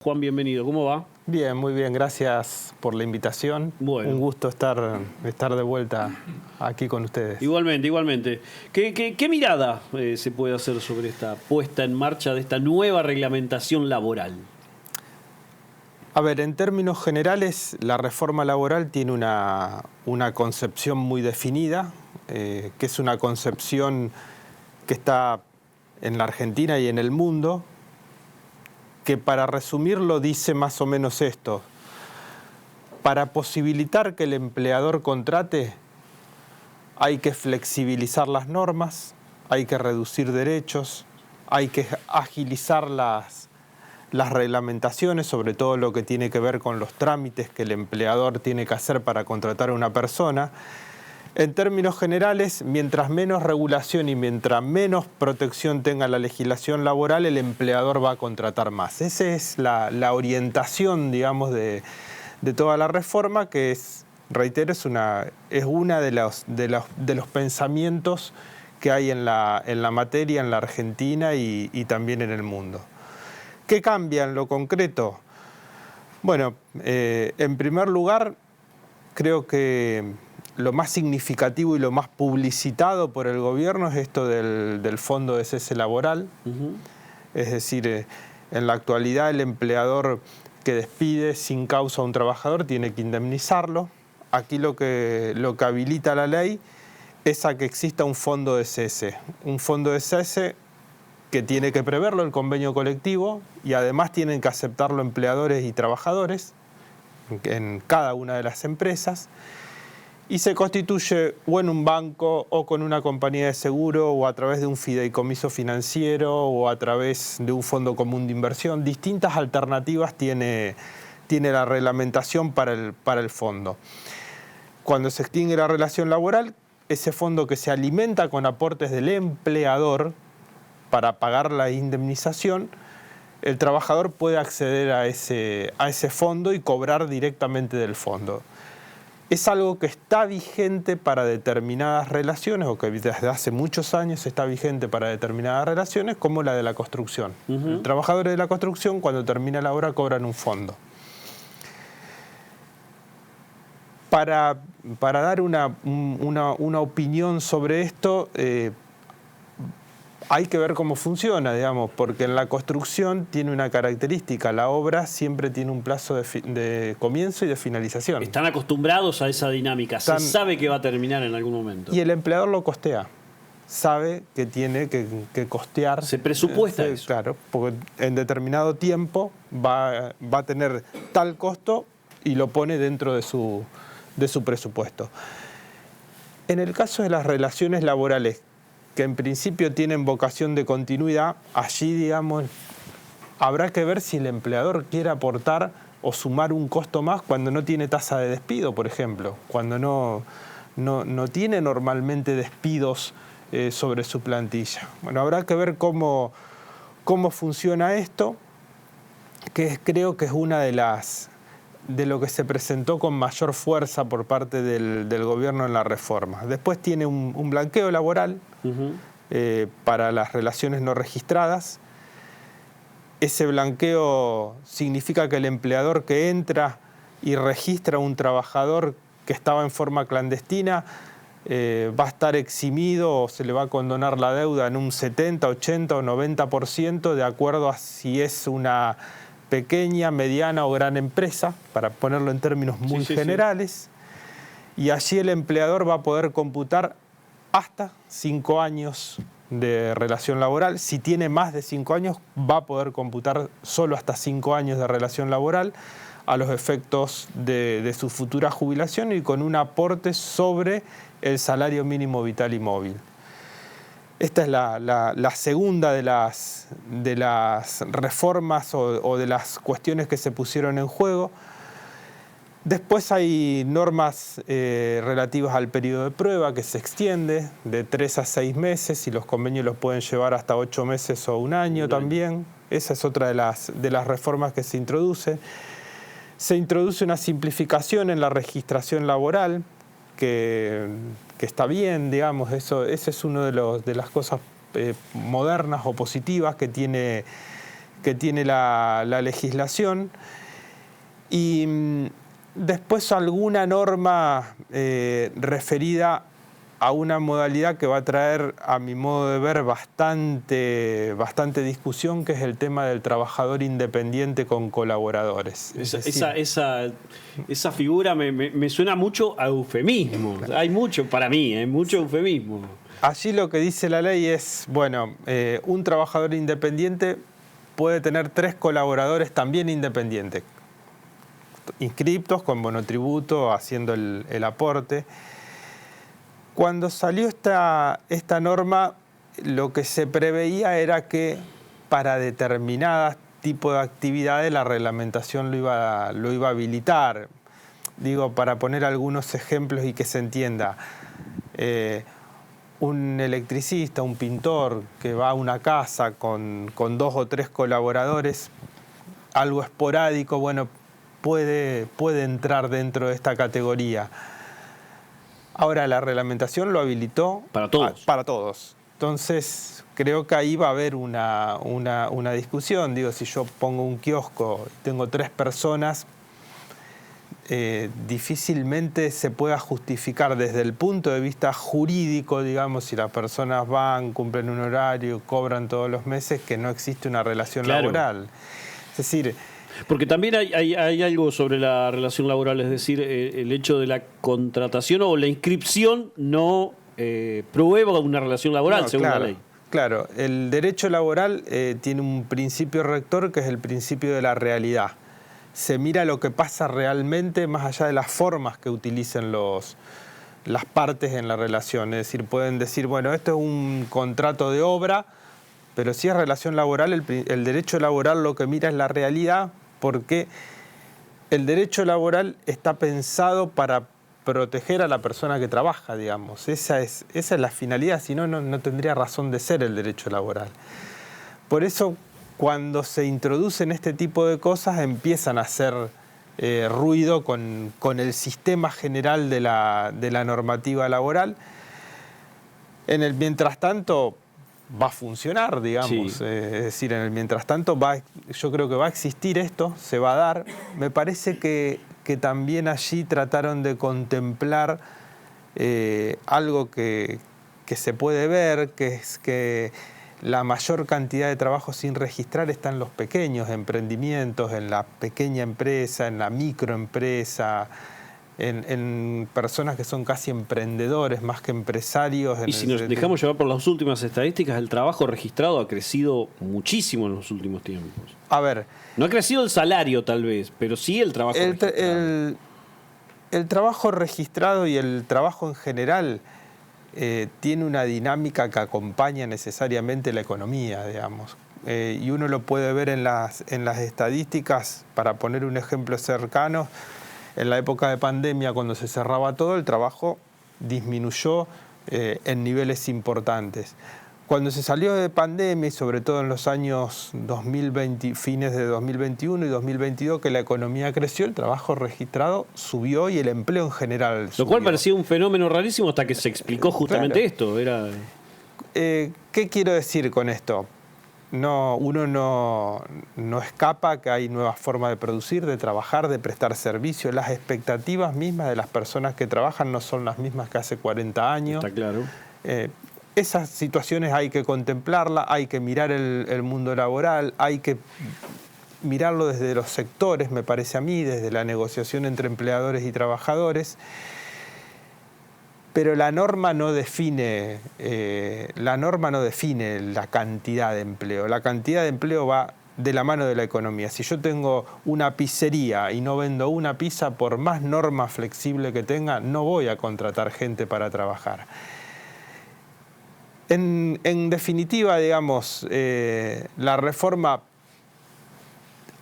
Juan, bienvenido. ¿Cómo va? Bien, muy bien. Gracias por la invitación. Bueno. Un gusto estar de vuelta aquí con ustedes. Igualmente, igualmente. ¿Qué mirada se puede hacer sobre esta puesta en marcha de esta nueva reglamentación laboral? A ver, en términos generales, la reforma laboral tiene una concepción muy definida, que es una concepción que está en la Argentina y en el mundo, que para resumirlo dice más o menos esto: para posibilitar que el empleador contrate, hay que flexibilizar las normas, hay que reducir derechos, hay que agilizar las reglamentaciones, sobre todo lo que tiene que ver con los trámites que el empleador tiene que hacer para contratar a una persona. En términos generales, mientras menos regulación y mientras menos protección tenga la legislación laboral, el empleador va a contratar más. Esa es la orientación, digamos, de toda la reforma, que es, reitero, es una de los pensamientos que hay en la materia en la Argentina y también en el mundo. ¿Qué cambia en lo concreto? Bueno, en primer lugar, creo que lo más significativo y lo más publicitado por el gobierno es esto del fondo de cese laboral. Es decir, en la actualidad el empleador que despide sin causa a un trabajador tiene que indemnizarlo. Aquí lo que habilita la ley es a que exista un fondo de cese. Un fondo de cese que tiene que preverlo el convenio colectivo y además tienen que aceptarlo empleadores y trabajadores en cada una de las empresas, y se constituye o en un banco o con una compañía de seguro o a través de un fideicomiso financiero o a través de un fondo común de inversión. Distintas alternativas tiene la reglamentación para el fondo. Cuando se extingue la relación laboral, ese fondo, que se alimenta con aportes del empleador para pagar la indemnización, el trabajador puede acceder a ese fondo y cobrar directamente del fondo. Es algo que está vigente para determinadas relaciones, o que desde hace muchos años está vigente para determinadas relaciones, como la de la construcción. Los trabajadores de la construcción, cuando termina la obra, cobran un fondo. Para dar una opinión sobre esto, hay que ver cómo funciona, digamos, porque en la construcción tiene una característica: la obra siempre tiene un plazo de comienzo y de finalización. Están acostumbrados a esa dinámica, se sabe que va a terminar en algún momento. Y el empleador lo costea, sabe que tiene que costear. Se presupuesta eso. Claro, porque en determinado tiempo va a tener tal costo y lo pone dentro de su presupuesto. En el caso de las relaciones laborales, que en principio tienen vocación de continuidad, allí, digamos, habrá que ver si el empleador quiere aportar o sumar un costo más cuando no tiene tasa de despido, por ejemplo, cuando no tiene normalmente despidos sobre su plantilla. Bueno, habrá que ver cómo funciona esto, que creo que es una de lo que se presentó con mayor fuerza por parte del gobierno en la reforma. Después tiene un blanqueo laboral para las relaciones no registradas. Ese blanqueo significa que el empleador que entra y registra a un trabajador que estaba en forma clandestina va a estar eximido o se le va a condonar la deuda en un 70, 80 o 90%, de acuerdo a si es una pequeña, mediana o gran empresa, para ponerlo en términos muy generales. Y allí el empleador va a poder computar hasta 5 años de relación laboral. Si tiene más de 5 años, va a poder computar solo hasta 5 años de relación laboral a los efectos de su futura jubilación y con un aporte sobre el salario mínimo vital y móvil. Esta es la segunda de las reformas o de las cuestiones que se pusieron en juego. Después hay normas relativas al periodo de prueba, que se extiende de 3 a 6 meses y los convenios los pueden llevar hasta 8 meses o un año también. Esa es otra de las reformas que se introduce. Se introduce una simplificación en la registración laboral, que está bien, digamos. Ese es uno de las cosas modernas o positivas que tiene que tiene la legislación. Y después alguna norma referida a una modalidad que va a traer, a mi modo de ver, bastante discusión, que es el tema del trabajador independiente con colaboradores. Esa figura me suena mucho a eufemismo. Claro. Hay mucho, para mí, mucho eufemismo. Allí lo que dice la ley es, bueno, un trabajador independiente puede tener 3 colaboradores también independientes, inscriptos con monotributo, haciendo el aporte. Cuando salió esta norma, lo que se preveía era que para determinados tipos de actividades la reglamentación lo iba a habilitar. Digo, para poner algunos ejemplos y que se entienda. Un electricista, un pintor que va a una casa con 2 o 3 colaboradores, algo esporádico, bueno, puede entrar dentro de esta categoría. Ahora, la reglamentación lo habilitó para todos. Para todos. Entonces, creo que ahí va a haber una discusión. Digo, si yo pongo un kiosco y tengo 3 personas, difícilmente se pueda justificar desde el punto de vista jurídico, digamos, si las personas van, cumplen un horario, cobran todos los meses, que no existe una relación laboral. Es decir, porque también hay algo sobre la relación laboral, es decir, el hecho de la contratación o la inscripción no prueba una relación laboral, según la ley. Claro, el derecho laboral tiene un principio rector que es el principio de la realidad. Se mira lo que pasa realmente más allá de las formas que utilicen las partes en la relación. Es decir, pueden decir, bueno, esto es un contrato de obra, pero si es relación laboral, el derecho laboral lo que mira es la realidad, porque el derecho laboral está pensado para proteger a la persona que trabaja, digamos. Esa es la finalidad, si no, no tendría razón de ser el derecho laboral. Por eso, cuando se introducen este tipo de cosas, empiezan a hacer ruido con el sistema general de la normativa laboral. En el mientras tanto va a funcionar, digamos. Sí. Es decir, en el mientras tanto yo creo que va a existir esto, se va a dar. Me parece que también allí trataron de contemplar algo que se puede ver, que es que la mayor cantidad de trabajo sin registrar está en los pequeños emprendimientos, en la pequeña empresa, en la microempresa, en personas que son casi emprendedores más que empresarios. Y si nos dejamos llevar por las últimas estadísticas, el trabajo registrado ha crecido muchísimo en los últimos tiempos. A ver, no ha crecido el salario tal vez, pero sí el trabajo registrado. El trabajo registrado y el trabajo en general tiene una dinámica que acompaña necesariamente la economía, digamos. Y uno lo puede ver en las estadísticas. Para poner un ejemplo cercano, en la época de pandemia, cuando se cerraba todo, el trabajo disminuyó en niveles importantes. Cuando se salió de pandemia, y sobre todo en los años 2020, fines de 2021 y 2022, que la economía creció, el trabajo registrado subió y el empleo en general subió. Lo cual parecía un fenómeno rarísimo hasta que se explicó justamente esto. ¿Qué quiero decir con esto? Uno no escapa que hay nuevas formas de producir, de trabajar, de prestar servicio. Las expectativas mismas de las personas que trabajan no son las mismas que hace 40 años. Está claro. Esas situaciones hay que contemplarlas, hay que mirar el mundo laboral, hay que mirarlo desde los sectores, me parece a mí, desde la negociación entre empleadores y trabajadores. Pero la norma no define la cantidad de empleo. La cantidad de empleo va de la mano de la economía. Si yo tengo una pizzería y no vendo una pizza, por más norma flexible que tenga, no voy a contratar gente para trabajar. En definitiva, digamos, la reforma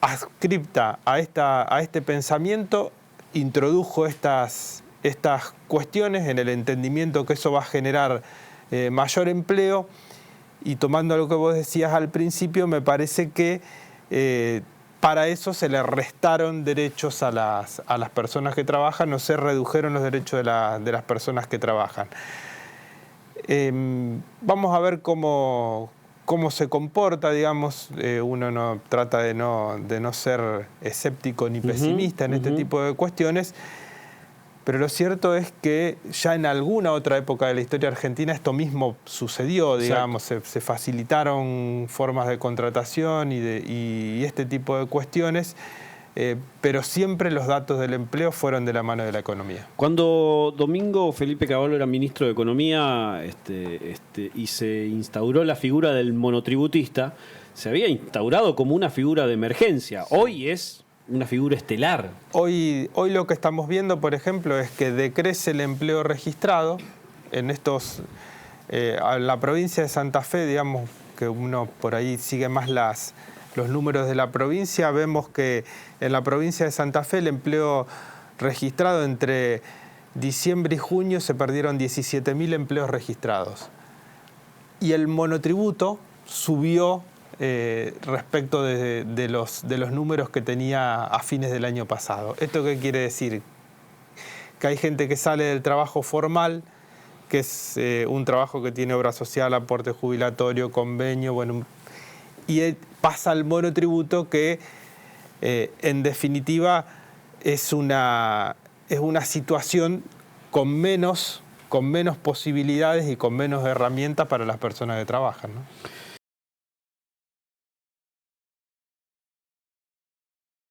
adscripta a este pensamiento introdujo estas cuestiones en el entendimiento que eso va a generar mayor empleo, y tomando lo que vos decías al principio, me parece que para eso se le restaron derechos a las personas que trabajan, no se redujeron los derechos de las personas que trabajan. Vamos a ver cómo cómo se comporta, digamos. Uno no trata de no ser escéptico ni pesimista en este tipo de cuestiones, pero lo cierto es que ya en alguna otra época de la historia argentina esto mismo sucedió, digamos, se facilitaron formas de contratación y este tipo de cuestiones, pero siempre los datos del empleo fueron de la mano de la economía. Cuando Domingo Felipe Cavallo era ministro de Economía y se instauró la figura del monotributista, se había instaurado como una figura de emergencia. Hoy es una figura estelar. Hoy lo que estamos viendo, por ejemplo, es que decrece el empleo registrado en la provincia de Santa Fe, digamos, que uno por ahí sigue más los números de la provincia. Vemos que en la provincia de Santa Fe el empleo registrado entre diciembre y junio se perdieron 17.000 empleos registrados. Y el monotributo subió respecto de los números que tenía a fines del año pasado. ¿Esto qué quiere decir? Que hay gente que sale del trabajo formal, que es un trabajo que tiene obra social, aporte jubilatorio, convenio, bueno, y pasa al monotributo que en definitiva es una situación con menos posibilidades y con menos herramientas para las personas que trabajan, ¿no?